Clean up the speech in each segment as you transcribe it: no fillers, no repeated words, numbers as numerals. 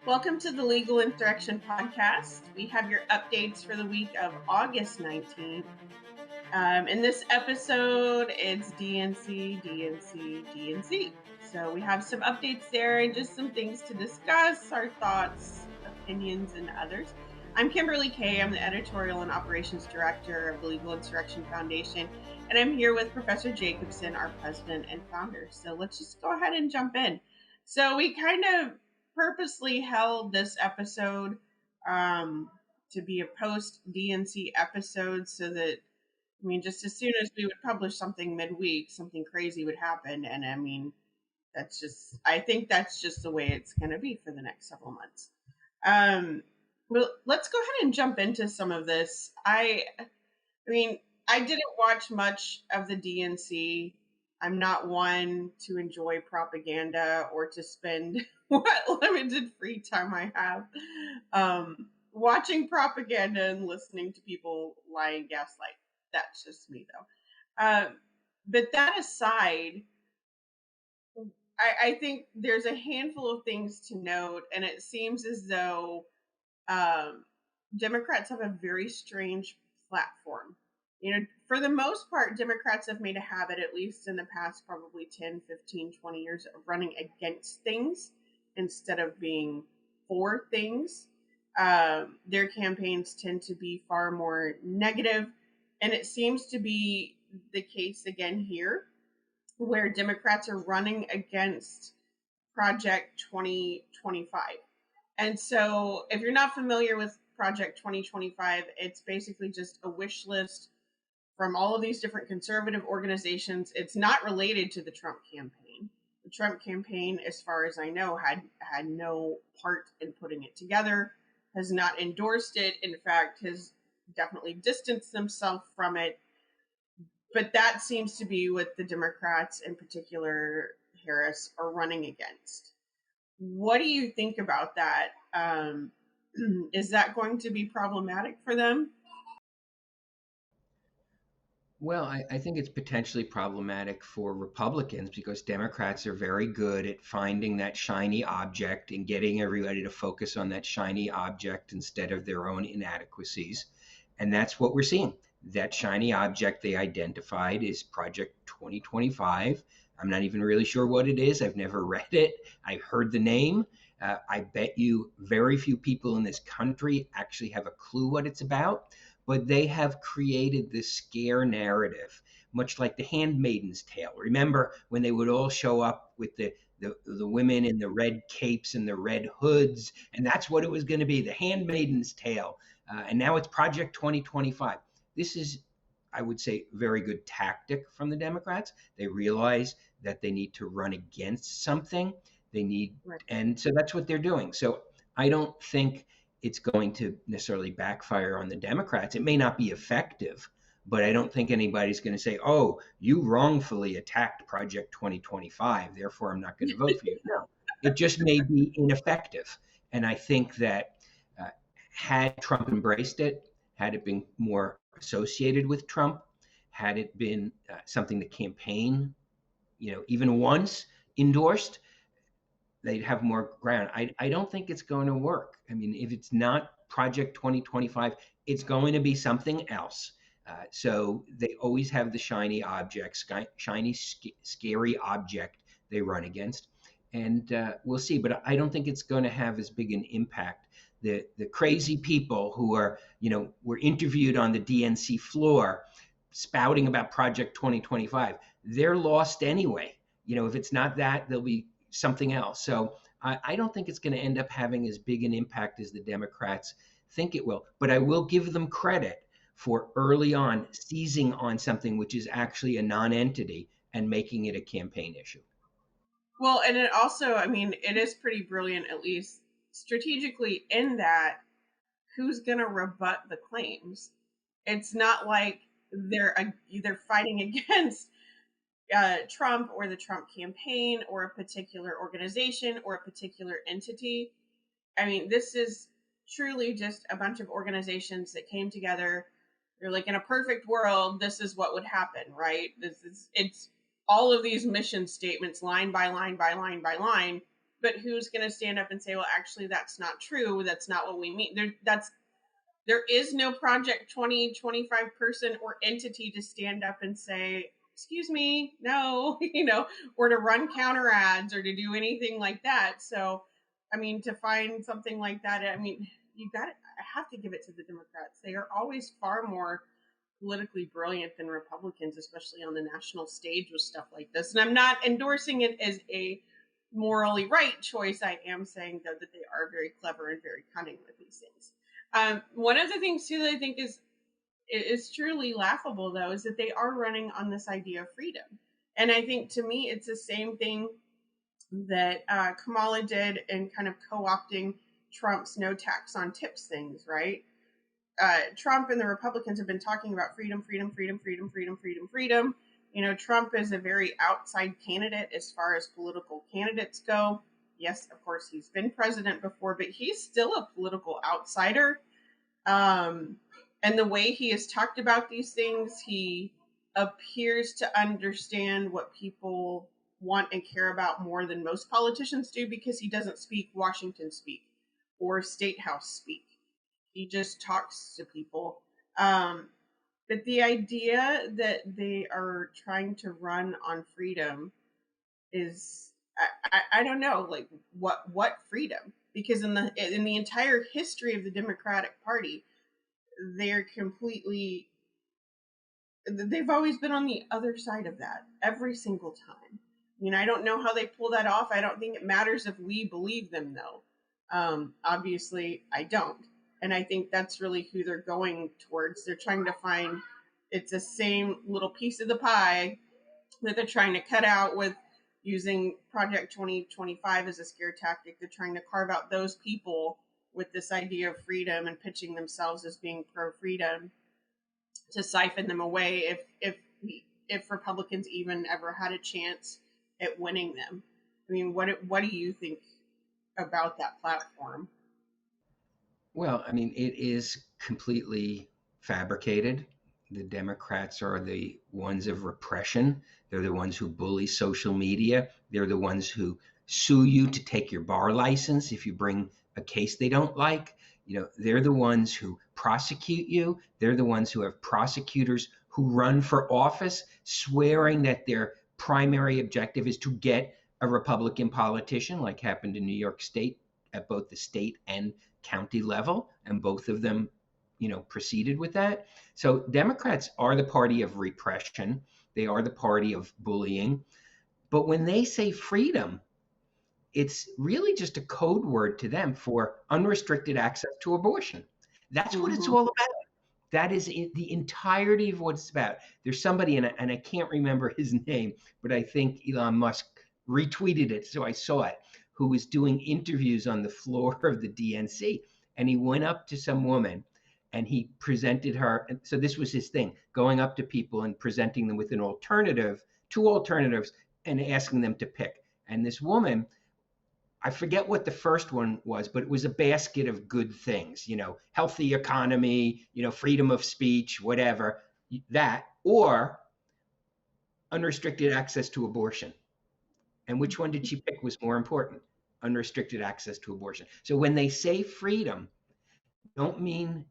Welcome to the Legal Insurrection Podcast. We have your updates for the week of August 19th. In this episode, it's DNC, DNC, DNC. So we have some updates there and just some things to discuss, our thoughts, opinions, and others. I'm Kimberly Kay. I'm the Editorial and Operations Director of the Legal Insurrection Foundation, and I'm here with Professor Jacobson, our president and founder. So let's just go ahead and jump in. So we kind of purposely held this episode to be a post-DNC episode so that, just as soon as we would publish something midweek, something crazy would happen. And I think that's just the way it's going to be for the next several months. Well, let's go ahead and jump into some of this. I didn't watch much of the DNC. I'm not one to enjoy propaganda or to spend what limited free time I have watching propaganda and listening to people lie and gaslight. That's just me, though. But that aside, I think there's a handful of things to note, and it seems as though Democrats have a very strange platform. For the most part, Democrats have made a habit, at least in the past probably 10, 15, 20 years, of running against things instead of being for things. Their campaigns tend to be far more negative, and it seems to be the case again here, where Democrats are running against Project 2025. And so if you're not familiar with Project 2025, it's basically just a wish list from all of these different conservative organizations. It's not related to the Trump campaign. The Trump campaign, as far as I know, had no part in putting it together, has not endorsed it, in fact, has definitely distanced themselves from it. But that seems to be what the Democrats, in particular Harris, are running against. What do you think about that? Is that going to be problematic for them? Well, I think it's potentially problematic for Republicans because Democrats are very good at finding that shiny object and getting everybody to focus on that shiny object instead of their own inadequacies. And that's what we're seeing. That shiny object they identified is Project 2025. I'm not even really sure what it is. I've never read it. I've heard the name. I bet you very few people in this country actually have a clue what it's about. But they have created this scare narrative, much like the Handmaid's Tale. Remember when they would all show up with the women in the red capes and the red hoods, and that's what it was going to be, the Handmaid's Tale. And now it's Project 2025. This is, I would say, very good tactic from the Democrats. They realize that they need to run against something. Right. And so that's what they're doing. So I don't think it's going to necessarily backfire on the Democrats. It may not be effective, but I don't think anybody's going to say, oh, you wrongfully attacked Project 2025, therefore I'm not going to vote for you. No, it just may be ineffective. And I think that had Trump embraced it, had it been more associated with Trump, had it been something the campaign, even once endorsed, they'd have more ground. I don't think it's going to work. If it's not Project 2025, it's going to be something else. So they always have the shiny object, shiny, scary object they run against. And we'll see. But I don't think it's going to have as big an impact. The crazy people who are, were interviewed on the DNC floor spouting about Project 2025, they're lost anyway. If it's not that, they'll be something else. So I don't think it's going to end up having as big an impact as the Democrats think it will. But I will give them credit for early on seizing on something which is actually a non-entity and making it a campaign issue. Well, and it also, it is pretty brilliant, at least strategically, in that who's going to rebut the claims? It's not like they're either fighting against Trump or the Trump campaign or a particular organization or a particular entity. This is truly just a bunch of organizations that came together. They're like, in a perfect world, this is what would happen, right? It's all of these mission statements, line by line by line by line, but who's going to stand up and say, well, actually, that's not true. That's not what we mean. There is no Project 2025 person or entity to stand up and say, excuse me, no, or to run counter ads or to do anything like that. So, I mean, to find something like that, I mean, I have to give it to the Democrats. They are always far more politically brilliant than Republicans, especially on the national stage with stuff like this. And I'm not endorsing it as a morally right choice. I am saying, though, that they are very clever and very cunning with these things. One of the things too that I think is truly laughable, though, is that they are running on this idea of freedom, and I think to me it's the same thing that Kamala did in kind of co-opting Trump's no tax on tips things, right? Trump and the Republicans have been talking about freedom, freedom, freedom, freedom, freedom, freedom, freedom. Trump is a very outside candidate as far as political candidates go. Yes, of course, he's been president before, but he's still a political outsider. And the way he has talked about these things, he appears to understand what people want and care about more than most politicians do, because he doesn't speak Washington speak or State House speak. He just talks to people. But the idea that they are trying to run on freedom is, I don't know, like what freedom? Because in the entire history of the Democratic Party, they've always been on the other side of that every single time. I don't know how they pull that off. I don't think it matters if we believe them, though. Obviously, I don't. And I think that's really who they're going towards. They're trying to find, it's the same little piece of the pie that they're trying to cut out with using Project 2025 as a scare tactic. They're trying to carve out those people with this idea of freedom and pitching themselves as being pro-freedom to siphon them away if Republicans even ever had a chance at winning them. I mean, what do you think about that platform? Well, I mean, it is completely fabricated. The Democrats are the ones of repression. They're the ones who bully social media. They're the ones who sue you to take your bar license if you bring a case they don't like. They're the ones who prosecute you. They're the ones who have prosecutors who run for office swearing that their primary objective is to get a Republican politician, like happened in New York State at both the state and county level, and both of them, proceeded with that. So Democrats are the party of repression. They are the party of bullying. But when they say freedom, it's really just a code word to them for unrestricted access to abortion. That's what it's Mm-hmm. all about. That is the entirety of what it's about. There's somebody, and I can't remember his name, but I think Elon Musk retweeted it, so I saw it, who was doing interviews on the floor of the DNC. And he went up to some woman and he presented her. And so this was his thing, going up to people and presenting them with two alternatives, and asking them to pick. And this woman, I forget what the first one was, but it was a basket of good things, healthy economy, freedom of speech, whatever, that, or unrestricted access to abortion. And which one did she pick was more important? Unrestricted access to abortion. So when they say freedom, don't mean,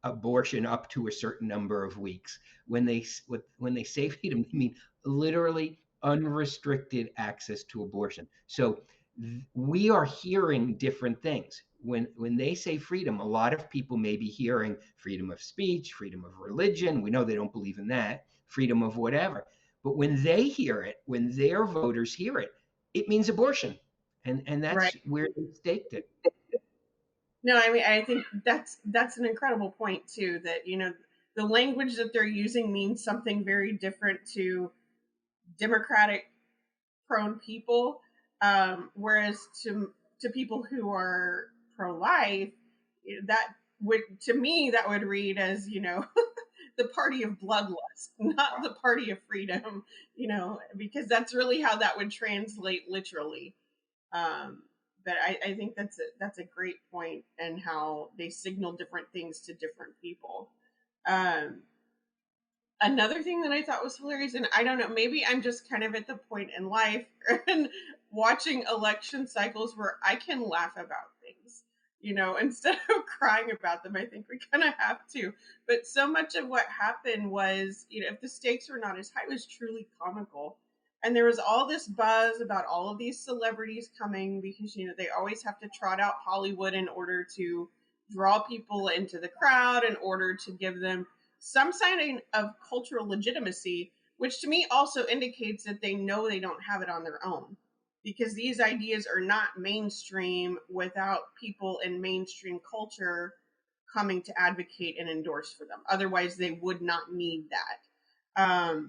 abortion up to a certain number of weeks. When they say freedom, they mean literally unrestricted access to abortion. So we are hearing different things. When they say freedom, a lot of people may be hearing freedom of speech, freedom of religion. We know they don't believe in that, freedom of whatever. But when they hear it, when their voters hear it, it means abortion. And Right. that's where they staked it. No, I mean, I think that's an incredible point too. That the language that they're using means something very different to Democratic prone people, whereas to people who are pro life, that would, to me, that would read as the party of bloodlust, not the party of freedom. Because that's really how that would translate literally. But I think that's a great point, and how they signal different things to different people. Um, Another thing that I thought was hilarious, and I don't know, maybe I'm just kind of at the point in life, and watching election cycles where I can laugh about things, instead of crying about them. I think we kind of have to. But so much of what happened was, if the stakes were not as high, it was truly comical. And there was all this buzz about all of these celebrities coming because, they always have to trot out Hollywood in order to draw people into the crowd, in order to give them some sign of cultural legitimacy, which to me also indicates that they know they don't have it on their own, because these ideas are not mainstream without people in mainstream culture coming to advocate and endorse for them. Otherwise, they would not need that.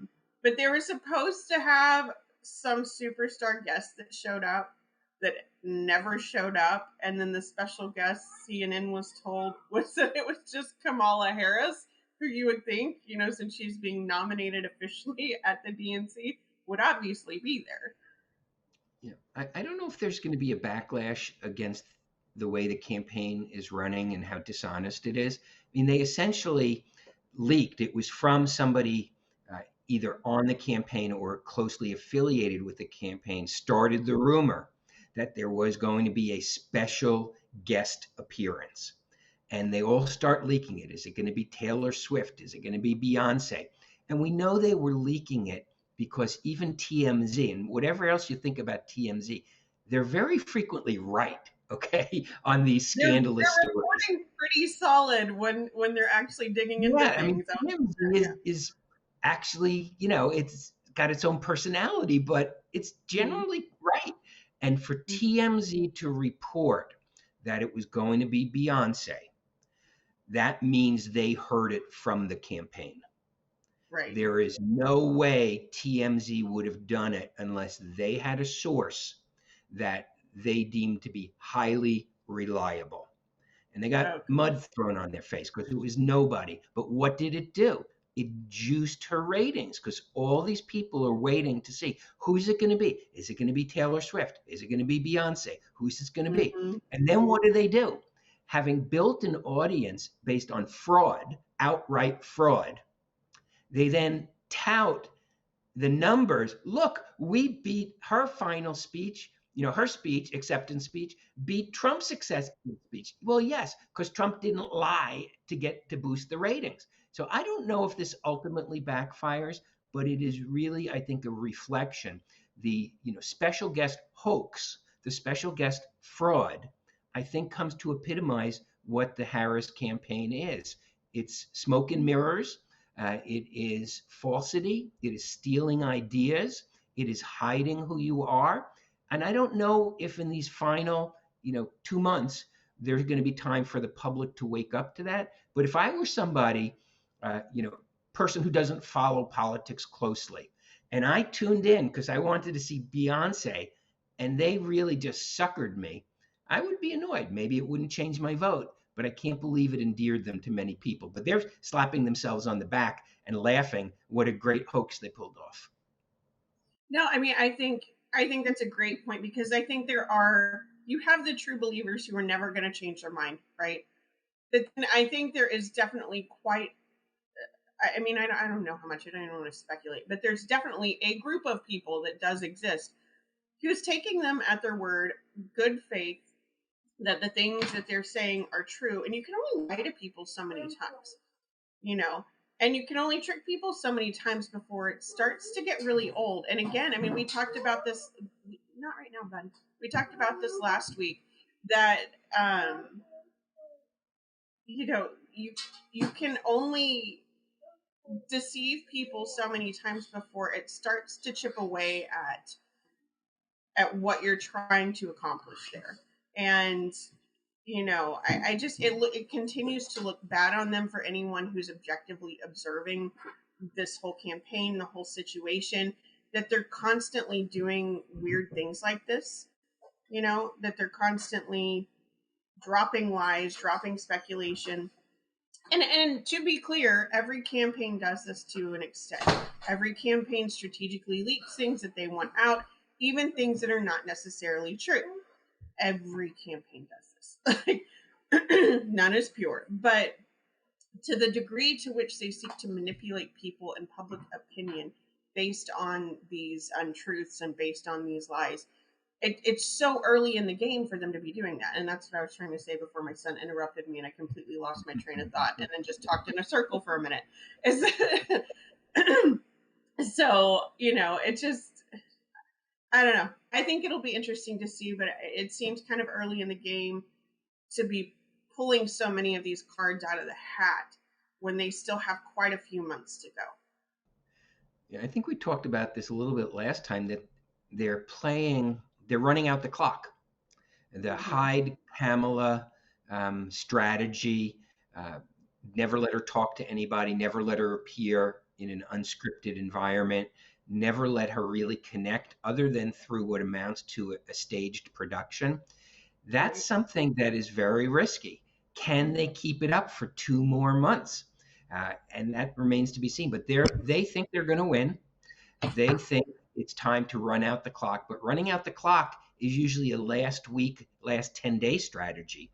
But they were supposed to have some superstar guests that showed up that never showed up. And then the special guest, CNN was told, was that it was just Kamala Harris, who you would think, since she's being nominated officially at the DNC, would obviously be there. Yeah, I don't know if there's going to be a backlash against the way the campaign is running and how dishonest it is. I mean, they essentially leaked. It was from somebody either on the campaign or closely affiliated with the campaign, started the rumor that there was going to be a special guest appearance. And they all start leaking it. Is it going to be Taylor Swift? Is it going to be Beyonce? And we know they were leaking it because even TMZ, and whatever else you think about TMZ, they're very frequently right, okay, on these scandalous they're stories. reporting pretty solid when they're actually digging into Yeah, I mean, things. TMZ is actually, it's got its own personality, but it's generally right. And for TMZ to report that it was going to be Beyonce, that means they heard it from the campaign. Right. There is no way TMZ would have done it unless they had a source that they deemed to be highly reliable. And they got Okay. mud thrown on their face because it was nobody. But what did it do? It juiced her ratings because all these people are waiting to see, who's it going to be? Is it going to be Taylor Swift? Is it going to be Beyonce? Who's this going to be? Mm-hmm. And then what do? Having built an audience based on fraud, outright fraud, they then tout the numbers. Look, we beat her final speech, her speech, acceptance speech, beat Trump's acceptance speech. Well, yes, because Trump didn't lie to boost the ratings. So I don't know if this ultimately backfires, but it is really, I think, a reflection. The special guest hoax, the special guest fraud, I think comes to epitomize what the Harris campaign is. It's smoke and mirrors. It is falsity. It is stealing ideas. It is hiding who you are. And I don't know if in these final, 2 months, there's going to be time for the public to wake up to that. But if I were somebody, person who doesn't follow politics closely, and I tuned in because I wanted to see Beyonce, and they really just suckered me, I would be annoyed. Maybe it wouldn't change my vote, but I can't believe it endeared them to many people. But they're slapping themselves on the back and laughing. What a great hoax they pulled off. No, I mean, I think that's a great point, because I think you have the true believers who are never going to change their mind, right? But then I think there is definitely I mean, I don't know how much, I don't want to speculate, but there's definitely a group of people that does exist who's taking them at their word, good faith, that the things that they're saying are true. And you can only lie to people so many times, and you can only trick people so many times before it starts to get really old. And again, I mean, we talked about this, not right now, bud. We talked about this last week, that, you can only deceive people so many times before it starts to chip away at what you're trying to accomplish there. And I just it continues to look bad on them, for anyone who's objectively observing this whole campaign, the whole situation, that they're constantly doing weird things like this. That they're constantly dropping lies, dropping speculation. And to be clear, every campaign does this to an extent. Every campaign strategically leaks things that they want out, even things that are not necessarily true. Every campaign does this. None is pure. But to the degree to which they seek to manipulate people and public opinion based on these untruths and based on these lies, it's so early in the game for them to be doing that. And that's what I was trying to say before my son interrupted me and I completely lost my train of thought and then just talked in a circle for a minute. So, it just, I don't know. I think it'll be interesting to see, but it seems kind of early in the game to be pulling so many of these cards out of the hat when they still have quite a few months to go. Yeah, I think we talked about this a little bit last time that they're running out the clock. The hide Pamela strategy, never let her talk to anybody, never let her appear in an unscripted environment, never let her really connect other than through what amounts to a staged production. That's something that is very risky. Can they keep it up for 2 more months? And that remains to be seen. But they think they're going to win. They think it's time to run out the clock. But running out the clock is usually a last 10-day strategy,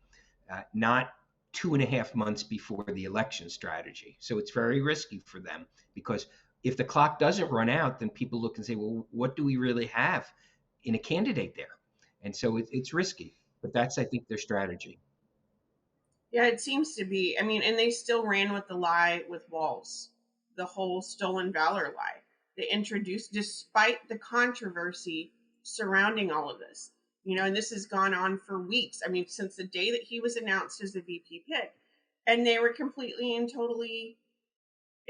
not 2.5 months before the election strategy. So it's very risky for them because if the clock doesn't run out, then people look and say, well, what do we really have in a candidate there? And so it's risky. But that's, I think, their strategy. Yeah, it seems to be. I mean, and they still ran with the lie with Walz, the whole stolen valor lie. They introduced, despite the controversy surrounding all of this, and this has gone on for weeks. I mean, since the day that he was announced as the VP pick, and they were completely and totally.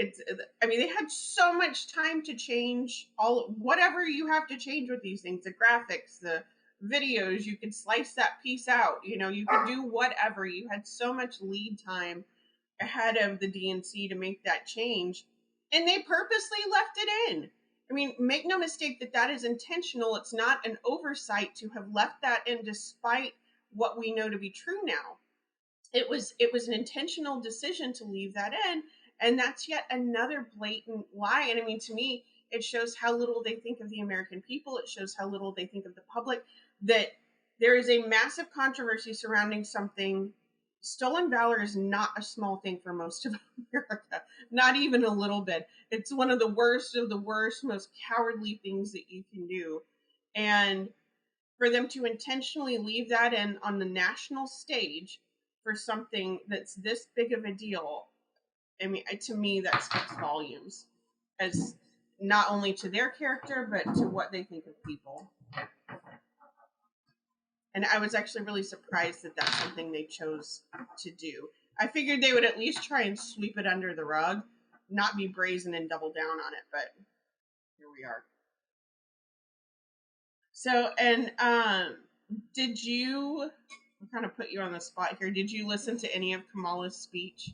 I mean, they had so much time to change whatever you have to change with these things, the graphics, the videos, you could slice that piece out, you could do whatever. You had so much lead time ahead of the DNC to make that change, and they purposely left it in. I mean, make no mistake that is intentional. It's not an oversight to have left that in despite what we know to be true now. It was an intentional decision to leave that in, and that's yet another blatant lie. And I mean, to me, it shows how little they think of the American people. It shows how little they think of the public, that there is a massive controversy surrounding something. Stolen valor is not a small thing for most of America, not even a little bit. It's one of the worst, most cowardly things that you can do. And for them to intentionally leave that in on the national stage for something that's this big of a deal, I mean, to me, that speaks volumes, as not only to their character, but to what they think of people. And I was actually really surprised that that's something they chose to do. I figured they would at least try and sweep it under the rug, not be brazen and double down on it, but here we are. So, and did you, I'll kind of put you on the spot here, did you listen to any of Kamala's speech?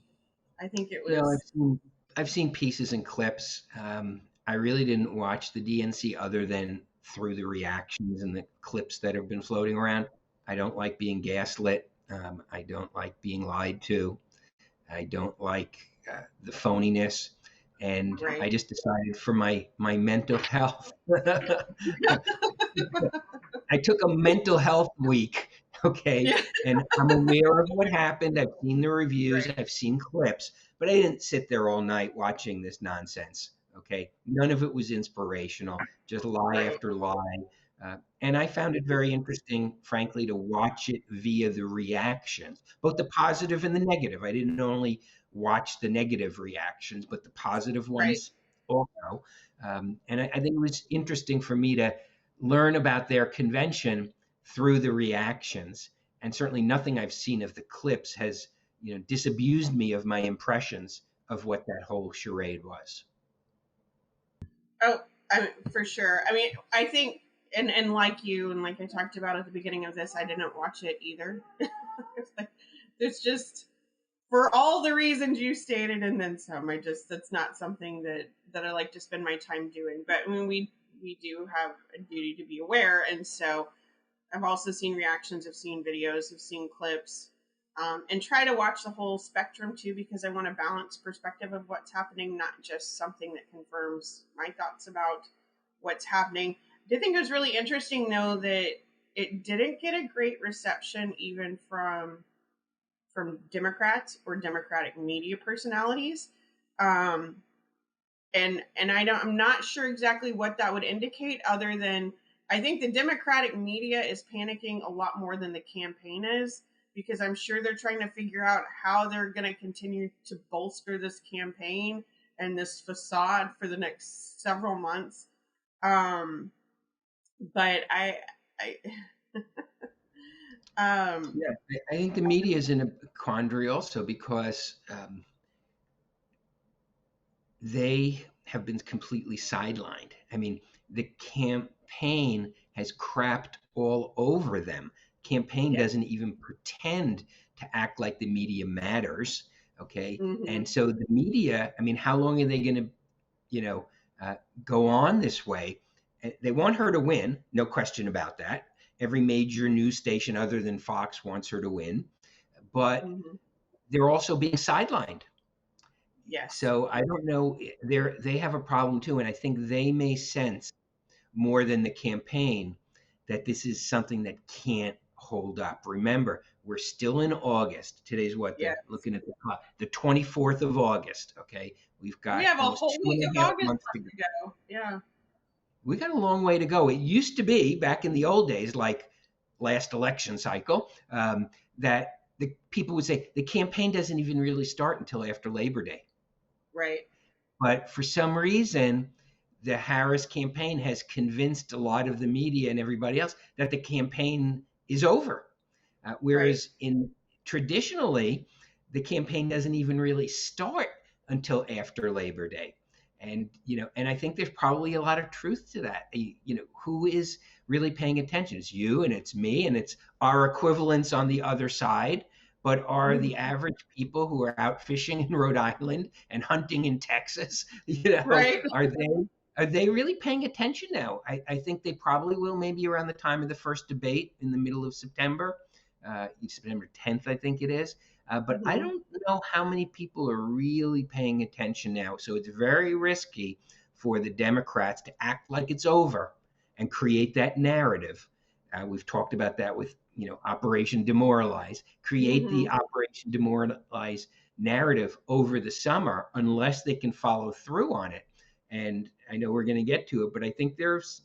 I think it was. No, I've seen pieces and clips. I really didn't watch the DNC other than through the reactions and the clips that have been floating around. I don't like being gaslit. I don't like being lied to. I don't like the phoniness. And Right. I just decided for my mental health, I took a mental health week. Okay. Yeah. And I'm aware of what happened. I've seen the reviews. Right. I've seen clips, but I didn't sit there all night watching this nonsense. Okay. None of it was inspirational, just lie Right. after lie. And I found it very interesting, frankly, to watch it via the reactions, both the positive and the negative. I didn't only watch the negative reactions, but the positive Right. ones also. And I think it was interesting for me to learn about their convention through the reactions. And certainly nothing I've seen of the clips has, disabused me of my impressions of what that whole charade was. Oh, for sure. I mean, I think, and like you, and like I talked about at the beginning of this, I didn't watch it either. It's just for all the reasons you stated, and then some. That's not something that I like to spend my time doing. But I mean, we do have a duty to be aware, and so I've also seen reactions, I've seen videos, I've seen clips, and try to watch the whole spectrum too, because I want a balanced perspective of what's happening, not just something that confirms my thoughts about what's happening. I did think it was really interesting, though, that it didn't get a great reception even from Democrats or Democratic media personalities. And I'm not sure exactly what that would indicate, other than I think the Democratic media is panicking a lot more than the campaign is, because I'm sure they're trying to figure out how they're going to continue to bolster this campaign and this facade for the next several months. Um, but I Yeah, I think the media is in a quandary also because they have been completely sidelined. I mean, the campaign has crapped all over them. Campaign yeah. doesn't even pretend to act like the media matters. Okay. Mm-hmm. And so the media, I mean, how long are they going to, you know, uh, go on this way? They want her to win, no question about that. Every major news station other than Fox wants her to win, but Mm-hmm. they're also being sidelined. Yes. So I don't know. They have a problem too, and I think they may sense more than the campaign that this is something that can't hold up. Remember, we're still in August. Today's what? Yeah. The looking at the clock, the 24th of August. Okay, we've We got have a almost whole two week and of a half August months to go. left to go. Yeah. We got a long way to go. It used to be back in the old days, like last election cycle, that the people would say the campaign doesn't even really start until after Labor Day. Right. But for some reason, the Harris campaign has convinced a lot of the media and everybody else that the campaign is over. Right. Whereas in traditionally, the campaign doesn't even really start until after Labor Day. And and I think there's probably a lot of truth to that. Who is really paying attention? It's you and it's me and it's our equivalents on the other side. But are the Mhm. average people who are out fishing in Rhode Island and hunting in Texas, Right. are they really paying attention now? I think they probably will, maybe around the time of the first debate in the middle of September, September 10th, I think it is. But I Hmm. don't know how many people are really paying attention now. So it's very risky for the Democrats to act like it's over and create that narrative. We've talked about that with Operation Demoralize. Create the Hmm. Operation Demoralize narrative over the summer unless they can follow through on it. And I know we're going to get to it, but I think there's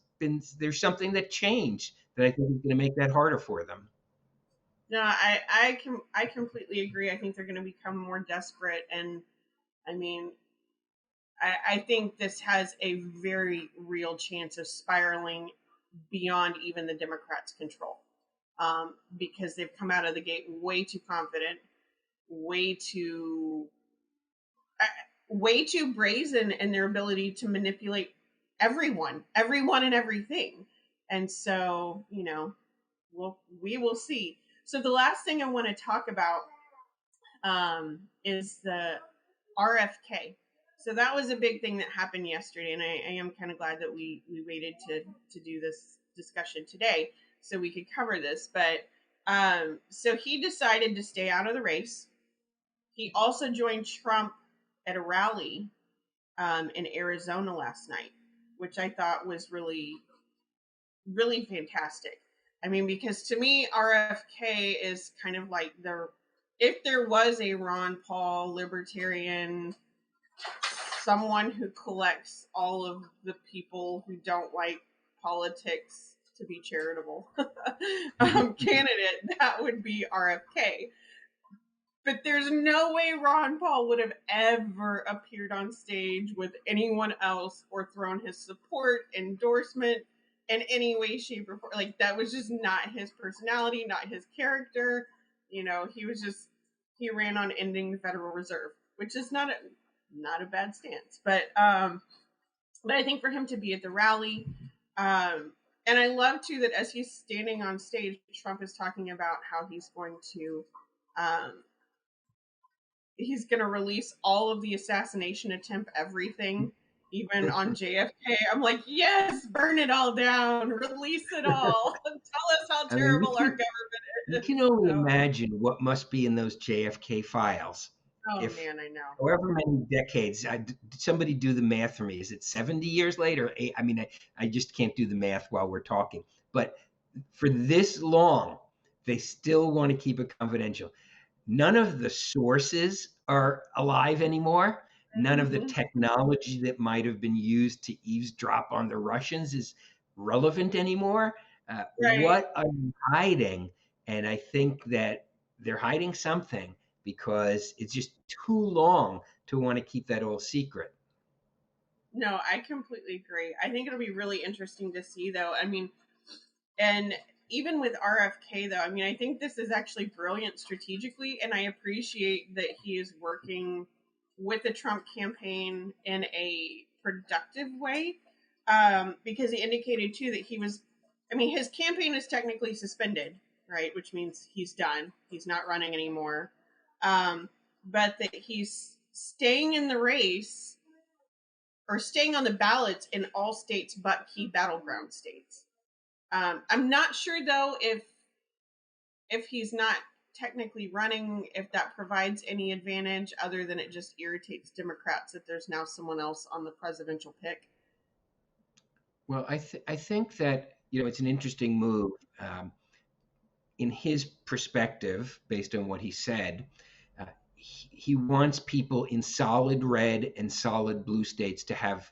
something that changed that I think is going to make that harder for them. No, I completely agree. I think they're going to become more desperate, and I mean, I think this has a very real chance of spiraling beyond even the Democrats' control, because they've come out of the gate way too confident, way too uh, way too brazen in their ability to manipulate everyone and everything. And so, we will see. So the last thing I want to talk about is the RFK. So that was a big thing that happened yesterday, and I am kind of glad that we waited to do this discussion today so we could cover this. But so he decided to stay out of the race. He also joined Trump at a rally in Arizona last night, which I thought was really, really fantastic. I mean, because to me, RFK is kind of like if there was a Ron Paul libertarian, someone who collects all of the people who don't like politics to be charitable candidate, that would be RFK. But there's no way Ron Paul would have ever appeared on stage with anyone else or thrown his support, endorsement in any way, shape, or form. Like, that was just not his personality, not his character. He ran on ending the Federal Reserve, which is not a bad stance. But I think for him to be at the rally, and I love too that as he's standing on stage, Trump is talking about how um, he's going to release all of the assassination attempt, everything, even on JFK. I'm like, yes, burn it all down, release it all, tell us how I mean, terrible our government you is. can only So, imagine what must be in those JFK files. oh If man, I know. however many decades, did somebody do the math for me? Is it 70 years later? I mean, I just can't do the math while we're talking. But for this long, they still want to keep it confidential. None of the sources are alive anymore. None of the Mm-hmm. technology that might have been used to eavesdrop on the Russians is relevant anymore. Right. What are you hiding? And I think that they're hiding something because it's just too long to want to keep that all secret. No, I completely agree. I think it'll be really interesting to see, though. I mean, and even with RFK, though, I mean, I think this is actually brilliant strategically, and I appreciate that he is working with the Trump campaign in a productive way, because he indicated too that he was, I mean, his campaign is technically suspended, right? Which means he's done. He's not running anymore. But that he's staying in the race or staying on the ballots in all states but key battleground states. I'm not sure though if he's not technically running, if that provides any advantage other than it just irritates Democrats that there's now someone else on the presidential pick. Well, I think that it's an interesting move. In his perspective, based on what he said, he wants people in solid red and solid blue states to have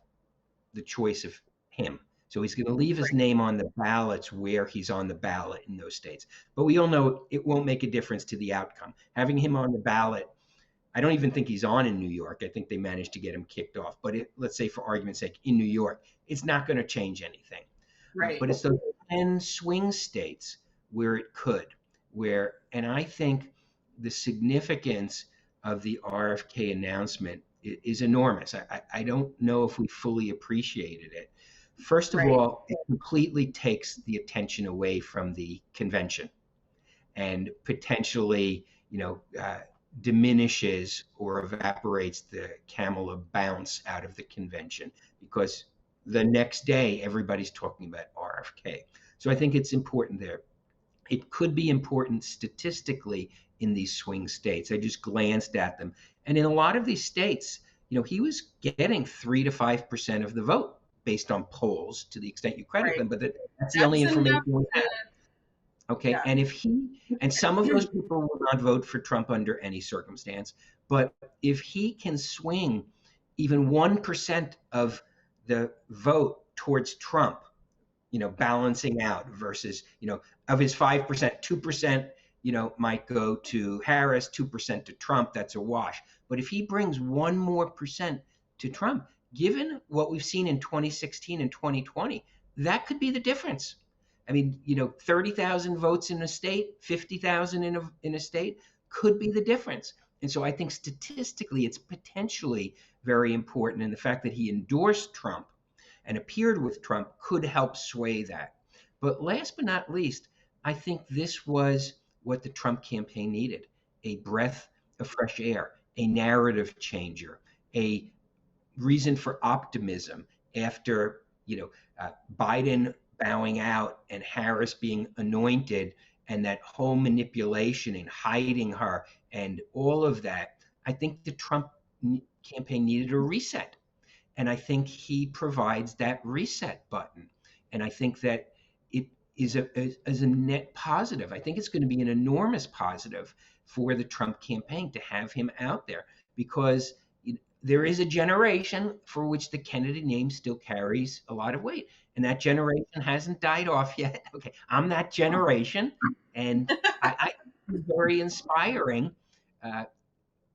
the choice of him. So he's going to leave his Right. name on the ballots where he's on the ballot in those states. But we all know it won't make a difference to the outcome. Having him on the ballot, I don't even think he's on in New York. I think they managed to get him kicked off. But let's say, for argument's sake, in New York, it's not going to change anything. Right. But it's those 10 swing states where it could, and I think the significance of the RFK announcement is enormous. I don't know if we fully appreciated it. First of Right. all, it completely takes the attention away from the convention and potentially, diminishes or evaporates the Kamala bounce out of the convention because the next day everybody's talking about RFK. So I think it's important there. It could be important statistically in these swing states. I just glanced at them. And in a lot of these states, he was getting 3 to 5% of the vote based on polls to the extent you credit Right. them, but that's the only That's enough information we to, have. Okay. yeah. And some of those people will not vote for Trump under any circumstance, but if he can swing even 1% of the vote towards Trump, balancing out versus, of his 5%, 2%, might go to Harris, 2% to Trump. That's a wash. But if he brings 1% more to Trump, given what we've seen in 2016 and 2020, that could be the difference. I mean, 30,000 votes in a state, 50,000 in a state could be the difference. And so I think statistically, it's potentially very important. And the fact that he endorsed Trump and appeared with Trump could help sway that. But last but not least, I think this was what the Trump campaign needed: a breath of fresh air, a narrative changer, a reason for optimism after Biden bowing out and Harris being anointed, and that whole manipulation and hiding her and all of that. I think the Trump campaign needed a reset. And I think he provides that reset button. And I think that it is a net positive. I think it's going to be an enormous positive for the Trump campaign to have him out there, because there is a generation for which the Kennedy name still carries a lot of weight. And that generation hasn't died off yet. Okay, I'm that generation. And I think it's very inspiring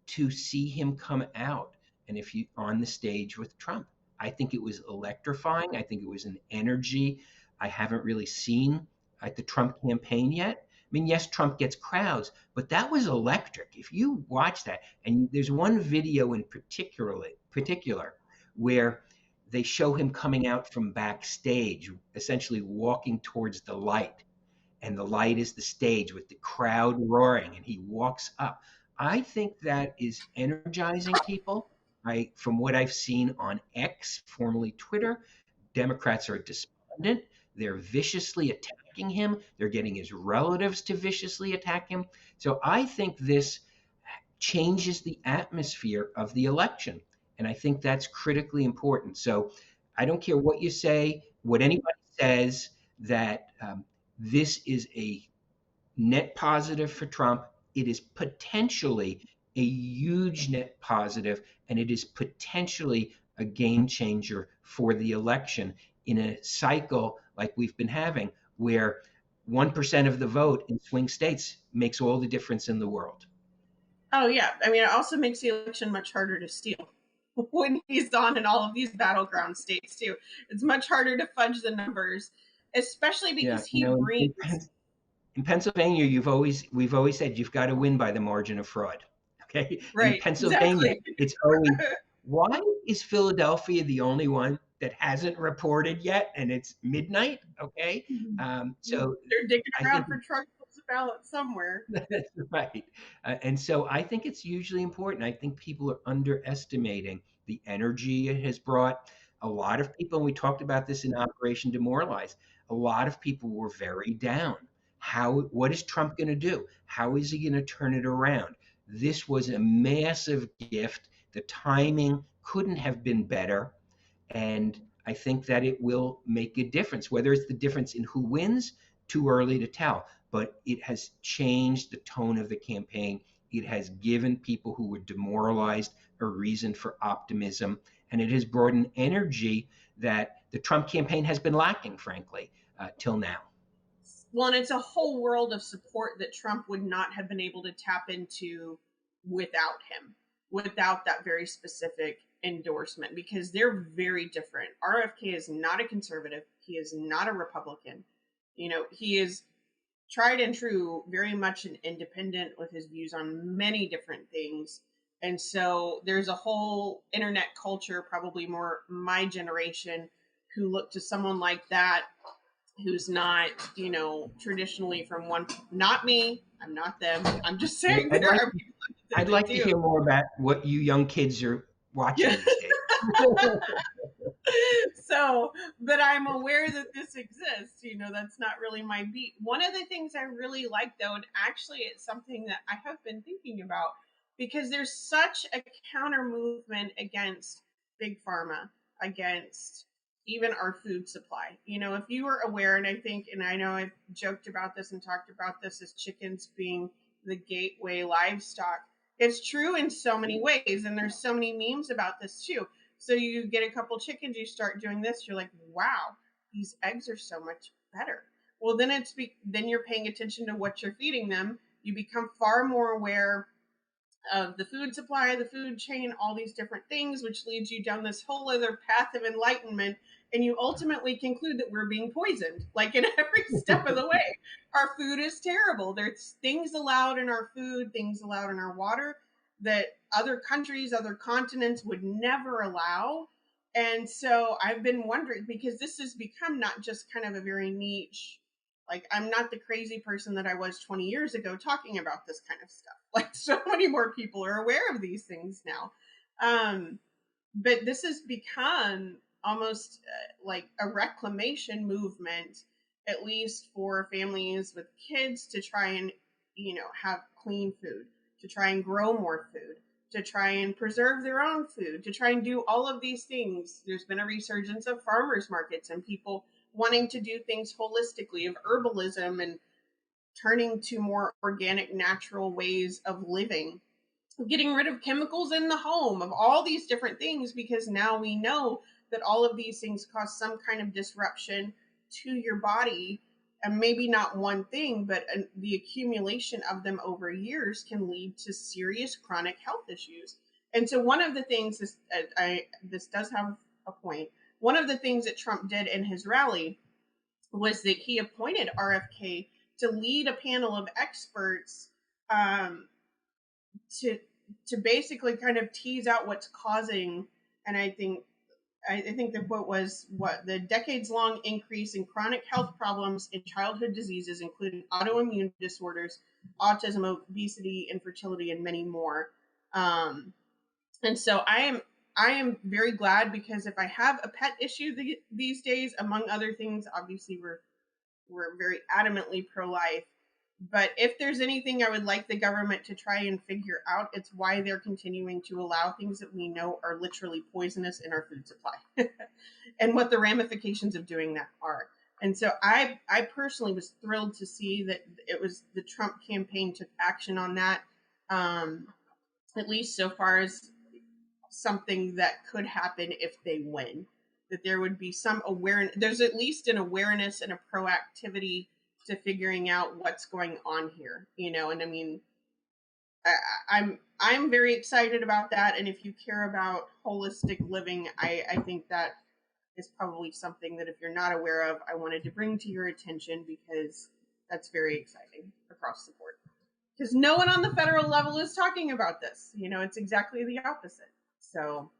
to see him come out and if you on the stage with Trump. I think it was electrifying. I think it was an energy I haven't really seen at the Trump campaign yet. I mean, yes, Trump gets crowds, but that was electric. If you watch that, and there's one video in particular where they show him coming out from backstage, essentially walking towards the light, and the light is the stage with the crowd roaring, and he walks up. I think that is energizing people. From what I've seen on X, formerly Twitter, Democrats are despondent. They're viciously attacking him. They're getting his relatives to viciously attack him. So I think this changes the atmosphere of the election. And I think that's critically important. So I don't care what you say, what anybody says, that this is a net positive for Trump. It is potentially a huge net positive, and it is potentially a game changer for the election in a cycle like we've been having, where 1% of the vote in swing states makes all the difference in the world. Oh yeah, I mean, it also makes the election much harder to steal when he's on in all of these battleground states too. It's much harder to fudge the numbers, especially Yeah, because he brings. in Pennsylvania, we've always said you've got to win by the margin of fraud. Okay, in Right, Pennsylvania, exactly. it's always, why is Philadelphia the only one that hasn't reported yet, and it's midnight? Okay, so They're digging I around think for truckloads of ballots somewhere. that's right. And so I think it's hugely important. I think people are underestimating the energy it has brought. A lot of people, and we talked about this in Operation Demoralize, a lot of people were very down. What is Trump going to do? How is he going to turn it around? This was a massive gift. The timing couldn't have been better. And I think that it will make a difference. Whether it's the difference in who wins, too early to tell. But it has changed the tone of the campaign. It has given people who were demoralized a reason for optimism. And it has brought an energy that the Trump campaign has been lacking, frankly, till now. Well, and it's a whole world of support that Trump would not have been able to tap into without him, without that very specific endorsement, because they're very different. RFK is not a conservative. He is not a Republican. He is tried and true, very much an independent with his views on many different things. And so there's a whole internet culture, probably more my generation, who look to someone like that who's not, traditionally from one. Not me. I'm not them. I'm just Yeah, saying there are people I'd that like to do. hear more about what you young kids are Yeah. watching these days. So, but I'm aware that this exists. That's not really my beat. One of the things I really like, though, and actually it's something that I have been thinking about, because there's such a counter movement against big pharma, against even our food supply. If you were aware, and I think, and I know I've joked about this and talked about this as chickens being the gateway livestock. It's true in so many ways, and there's so many memes about this too. So you get a couple chickens, you start doing this, you're like, wow, these eggs are so much better. Well, then you're paying attention to what you're feeding them. You become far more aware of the food supply, the food chain, all these different things, which leads you down this whole other path of enlightenment. And you ultimately conclude that we're being poisoned, like in every step of the way. Our food is terrible. There's things allowed in our food, things allowed in our water that other countries, other continents would never allow. And so I've been wondering, because this has become not just kind of a very niche, like I'm not the crazy person that I was 20 years ago talking about this kind of stuff. Like so many more people are aware of these things now. But this has become almost like a reclamation movement, at least for families with kids, to try and, have clean food, to try and grow more food, to try and preserve their own food, to try and do all of these things. There's been a resurgence of farmers markets and people wanting to do things holistically, of herbalism and turning to more organic, natural ways of living, getting rid of chemicals in the home, of all these different things, because now we know that all of these things cause some kind of disruption to your body. And maybe not one thing, but the accumulation of them over years can lead to serious chronic health issues. And so one of the things, this does have a point, one of the things that Trump did in his rally was that he appointed RFK to lead a panel of experts, to basically kind of tease out what's causing. And I think the quote was, what the decades long increase in chronic health problems in childhood diseases, including autoimmune disorders, autism, obesity, infertility, and many more. And so I am very glad, because if I have a pet issue these days, among other things, obviously we're very adamantly pro-life. But if there's anything I would like the government to try and figure out, it's why they're continuing to allow things that we know are literally poisonous in our food supply and what the ramifications of doing that are. And so I personally was thrilled to see that it was the Trump campaign took action on that, at least so far as something that could happen if they win. that there would be some awareness. There's at least an awareness and a proactivity to figuring out what's going on here, and I mean, I'm very excited about that. And if you care about holistic living, I think that is probably something that if you're not aware of, I wanted to bring to your attention, because that's very exciting across the board. Because no one on the federal level is talking about this. It's exactly the opposite. So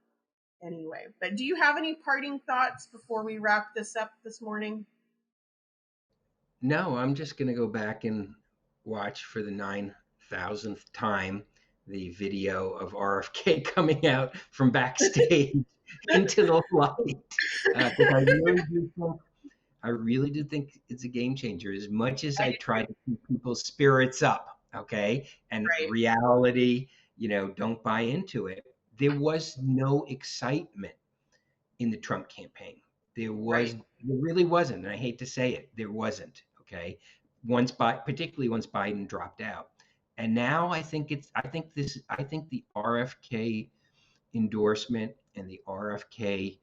anyway, but do you have any parting thoughts before we wrap this up this morning? No, I'm just going to go back and watch for the 9,000th time the video of RFK coming out from backstage into the light. Because I really do think it's a game changer. As much as I try to keep people's spirits up, okay, and Right. reality, don't buy into it. There was no excitement in the Trump campaign. There really wasn't, and I hate to say it, there wasn't. Okay, particularly once Biden dropped out, and now I think the RFK endorsement and the RFK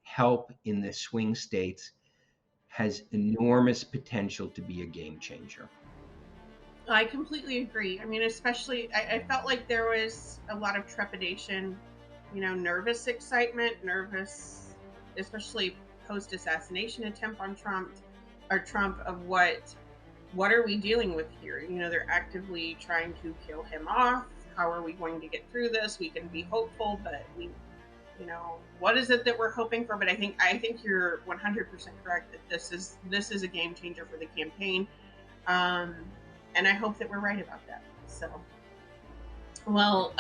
help in the swing states has enormous potential to be a game changer. I completely agree. I mean, especially, I felt like there was a lot of trepidation, nervous excitement, especially post-assassination attempt on Trump, of what are we dealing with here? They're actively trying to kill him off. How are we going to get through this? We can be hopeful, but what is it that we're hoping for? But I think you're 100% correct that this is a game changer for the campaign. And I hope that we're right about that. So, well,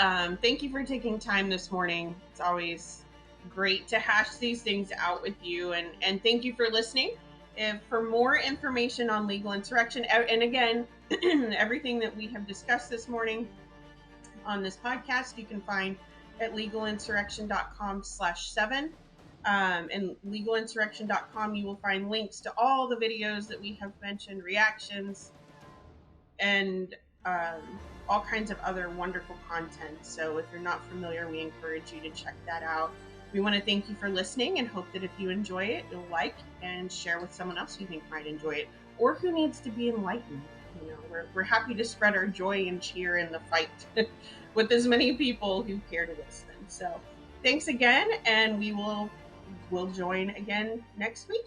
thank you for taking time this morning. It's always great to hash these things out with you. And thank you for listening. If for more information on legal insurrection, and again, everything that we have discussed this morning on this podcast, you can find at legalinsurrection.com/7. And legalinsurrection.com, you will find links to all the videos that we have mentioned, reactions, and all kinds of other wonderful content. So if you're not familiar, we encourage you to check that out. We want to thank you for listening and hope that if you enjoy it, you'll like and share with someone else you think might enjoy it or who needs to be enlightened. We're happy to spread our joy and cheer in the fight with as many people who care to listen. So thanks again, and we'll join again next week.